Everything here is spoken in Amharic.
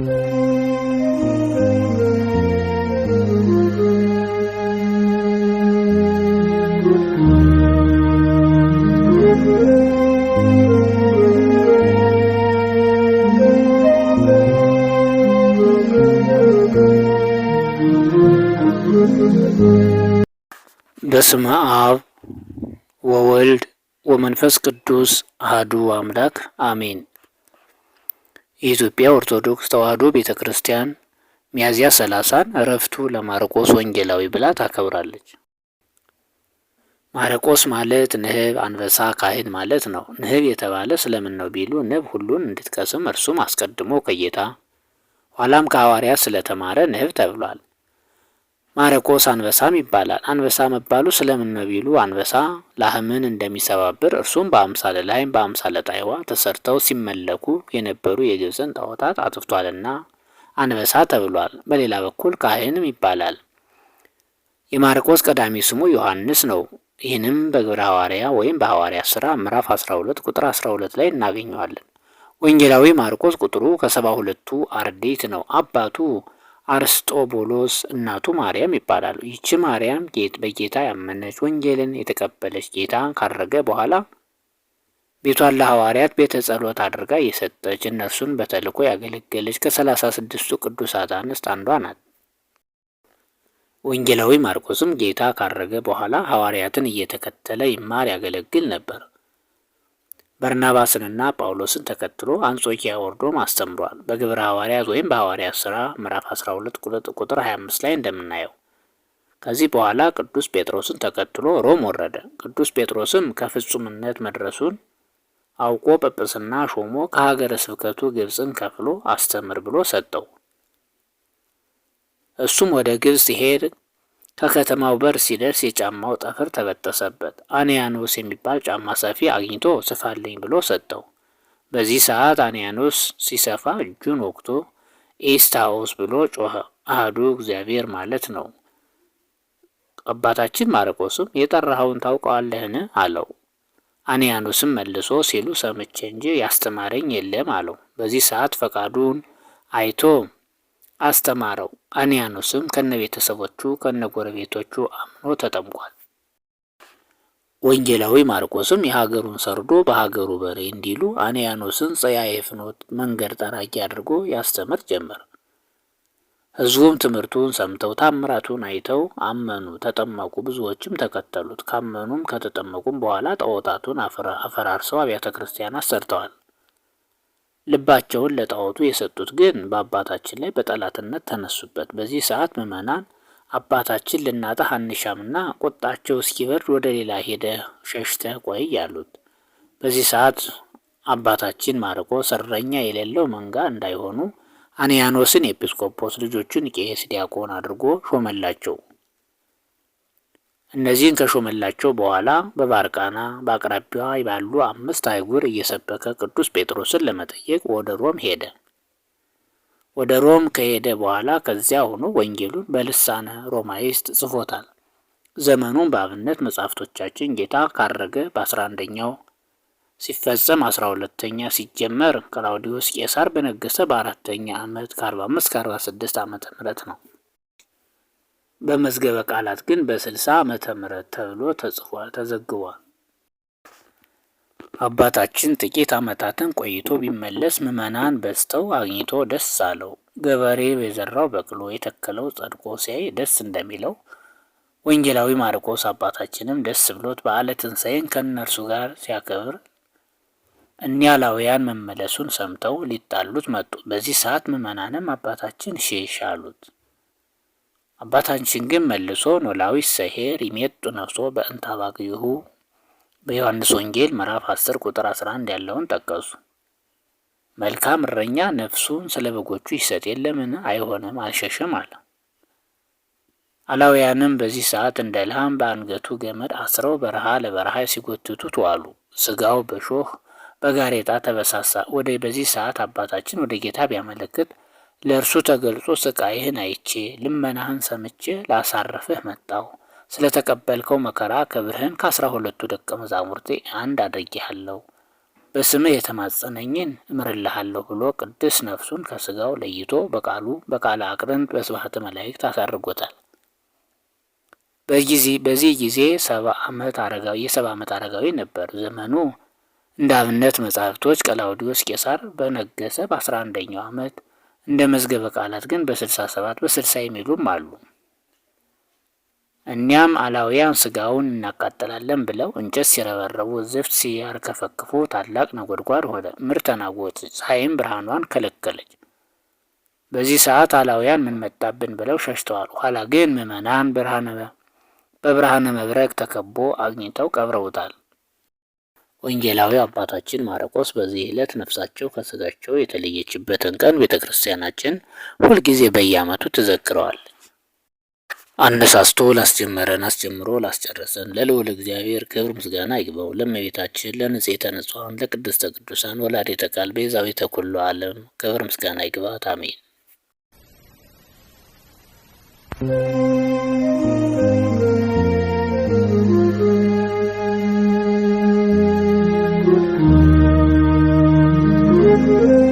በስመ አብ ወወልድ ወመንፈስ ቅዱስ አሐዱ አምላክ አሜን። የኢትዮጵያ ኦርቶዶክስ ተዋሕዶ ቤተ ክርስቲያን ሚያዝያ 30ን ዕረፍቱ ለማርቆስ ወንጌላዊ ብላ ታከብራለች። ማርቆስ ማለት ንህብ፣ አንበሳ፣ ካህን ማለት ነው። ንህብ የተባለ ስለምን ነው ቢሉ ንብ ሁሉን እንድትቀስም እርሱም አስቀድሞ ከጌታ ኋላም ከሐዋርያት ስለተማረ ንህብ ተብሏል። ማርቆስ አንበሳም ይባላል። አንበሳ መባሉ ስለምን ነው ቢሉ አንበሳ ላህምን እንደሚሰባብር እርሱም በአምሳለ ላህም በአምሳለ ጣይዋ ተሰርተው ሲመለኩ የነበሩ የግብፅን ጣዖታት አጥፍቷልና አንበሳ ተብሏል። በሌላ በኩል ካህንም ይባላል። የማርቆስ ቀዳሚ ስሙ ዮሐንስ ነው። ይህንም በግብረ ሐዋርያ ወይም በሐዋርያ ሥራ ምዕራፍ 12 ቁጥር 12 ላይ እናገኘዋለን። ወንጌላዊ ማርቆስ ቁጥሩ ከ72ቱ አርድእት ነው። አባቱ አርስጦቦሎስ እናቱ ማርያም ይባላሉ። ይቺ ማርያም በጌታ ያመነች ወንጌልን የተቀበለች ጌታ ካረገ በኋላ ቤቷን ለሐዋርያት ቤተ ጸሎት አድርጋ የሰጠች እነርሱን በተልእኮ ያገለገለች ከ36ቱ ቅዱሳት አንስት አንዷ ናት። ወንጌላዊ ማርቆስም ጌታ ካረገ በኋላ ሐዋርያትን እየተከተለ ይማር ያገለግል ነበር። በርናባስንና ጳውሎስን ተከትሎ አንጾኪያ ወርዶም አስተምሯል። በግብረ ሐዋርያት ወይም በሐዋርያት ሥራ ምዕራፍ 12 ቁጥር 25 ላይ እንደምናየው። ከዚህ በኋላ ቅዱስ ጴጥሮስን ተከትሎ ሮም ወረደ። ቅዱስ ጴጥሮስም ከፍጹምነት መድረሱን አውቆ ጵጵስና ሾሞ ከሀገረ ስብከቱ ግብፅን ከፍሎ አስተምር ብሎ ሰጠው። እሱም ወደ ግብፅ ሲሄድ ከከተማው በር ሲደርስ የጫማው ጠፍር ተበጠሰበት። አንያኖስ የሚባል ጫማ ሰፊ አግኝቶ ስፋልኝ ብሎ ሰጠው። በዚህ ሰዓት አንያኖስ ሲሰፋ እጁን ወቅቶ ኤስታኦስ ብሎ ጮኸ። አሐዱ እግዚአብሔር ማለት ነው። አባታችን ማርቆስም የጠራኸውን ታውቀዋለህን አለው። አንያኖስም መልሶ ሲሉ ሰምቼ እንጂ ያስተማረኝ የለም አለው። በዚህ ሰዓት ፈቃዱን አይቶ አስተማረው። አንያኖስም ከነቤተሰቦቹ ከነጎረቤቶቹ አምኖ ተጠምቋል። ወንጌላዊ ማርቆስም የሀገሩን ሰርዶ በሀገሩ በሬ እንዲሉ አንያኖስን ጸያየ ፍኖት መንገድ ጠራጊ አድርጎ ያስተምር ጀመር። ሕዝቡም ትምህርቱን ሰምተው ታምራቱን አይተው አመኑ፣ ተጠመቁ። ብዙዎችም ተከተሉት። ካመኑም ከተጠመቁም በኋላ ጣዖታቱን አፈራርሰው አብያተ ክርስቲያናት ሰርተዋል። ልባቸውን ለጣዖቱ የሰጡት ግን በአባታችን ላይ በጠላትነት ተነሱበት። በዚህ ሰዓት ምዕመናን አባታችን ልናጣህ አንሻምና ቁጣቸው እስኪበርድ ወደ ሌላ ሄደ ሸሽተህ ቆይ ያሉት። በዚህ ሰዓት አባታችን ማርቆስ እረኛ የሌለው መንጋ እንዳይሆኑ አንያኖስን ኤጲስቆጶስ፣ ልጆቹን ቄስ፣ ዲያቆን አድርጎ ሾመላቸው። እነዚህን ከሾመላቸው በኋላ በባርቃና በአቅራቢያዋ ባሉ 5 አህጉር እየሰበከ ቅዱስ ጴጥሮስን ለመጠየቅ ወደ ሮም ሄደ። ወደ ሮም ከሄደ በኋላ ከዚያ ሆኖ ወንጌሉን በልሳነ ሮማይስጥ ጽፎታል። ዘመኑን በአብነት መጻሕፍቶቻችን ጌታ ካረገ በ11ኛው ሲፈጸም 12ኛ ሲጀመር ክላውዲዮስ ቄሳር በነገሰ በ4ኛ ዓመት ከ45-46 ዓመተ ምህረት ነው። በመዝገበ ቃላት ግን በ60 ዓመተ ምህረት ተብሎ ተዘግቧል። አባታችን ጥቂት ዓመታትን ቆይቶ ቢመለስ ምዕመናን በዝተው አግኝቶ ደስ አለው። ገበሬ የዘራው በቅሎ የተከለው ጸድቆ ሲያይ ደስ እንደሚለው ወንጌላዊ ማርቆስ አባታችንም ደስ ብሎት በዓለ ትንሣኤን ከእነርሱ ጋር ሲያከብር እኒያ ላውያን መመለሱን ሰምተው ሊጣሉት መጡ። በዚህ ሰዓት ምዕመናንም አባታችን ሽሽ አሉት። አባታችን ግን መልሶ ኖላዊ ሰሄር ይሜጡ ነፍሶ በእንተ አባግዕሁ በዮሐንስ ወንጌል ምዕራፍ 10 ቁጥር 11 ያለውን ጠቀሱ። መልካም እረኛ ነፍሱን ስለ በጎቹ ይሰጥ የለምን? አይሆንም፣ አልሸሸም አለ። አላውያንም በዚህ ሰዓት እንደ ልሃም በአንገቱ ገመድ አስረው በረሃ ለበረሃ ሲጎትቱት ዋሉ። ስጋው በሾህ በጋሬጣ ተበሳሳ። በዚህ ሰዓት አባታችን ወደ ጌታ ቢያመለክት ለእርሱ ተገልጾ ስቃይህን አይቼ ልመናህን ሰምቼ ላሳረፍህ መጣሁ። ስለተቀበልከው መከራ ክብርህን ከ12ቱ ደቀ መዛሙርቴ አንድ አድርጌሃለሁ። በስምህ የተማጸነኝን እምርልሃለሁ ብሎ ቅዱስ ነፍሱን ከስጋው ለይቶ በቃለ አቅርንት በስብሐተ መላእክት አሳርጎታል። በዚህ ጊዜ የ70 ዓመት አረጋዊ ነበር። ዘመኑ እንደ አብነት መጻሕፍቶች ቀላውዲዮስ ቄሳር በነገሰ በ11ኛው ዓመት፣ እንደ መዝገበ ቃላት ግን በ67 በ60 የሚሉም አሉ። እኒያም አላውያን ስጋውን እናቃጥላለን ብለው እንጨት ሲረበረቡ ዝፍት ሲያርከፈክፉ ታላቅ ነጎድጓድ ሆነ፣ ምድር ተናወጠች፣ ፀሐይም ብርሃኗን ከለከለች። በዚህ ሰዓት አላውያን ምን መጣብን ብለው ሸሽተዋል። ኋላ ግን ምዕመናን በብርሃነ መብረቅ ተከቦ አግኝተው ቀብረውታል። ወንጌላዊ አባታችን ማርቆስ በዚህ ዕለት ነፍሳቸው ከስጋቸው የተለየችበትን ቀን ቤተ ክርስቲያናችን ሁልጊዜ በየዓመቱ ትዘክረዋለች። አነሳስቶ ላስጀመረን አስጀምሮ ላስጨረሰን ለልዑል እግዚአብሔር ክብር ምስጋና ይግባው። ለእመቤታችን ለንጽሕተ ንጹሐን ለቅድስተ ቅዱሳን ወላዲተ ቃል ቤዛዊተ ኩሉ ዓለም ክብር ምስጋና ይግባት። አሜን። Thank you.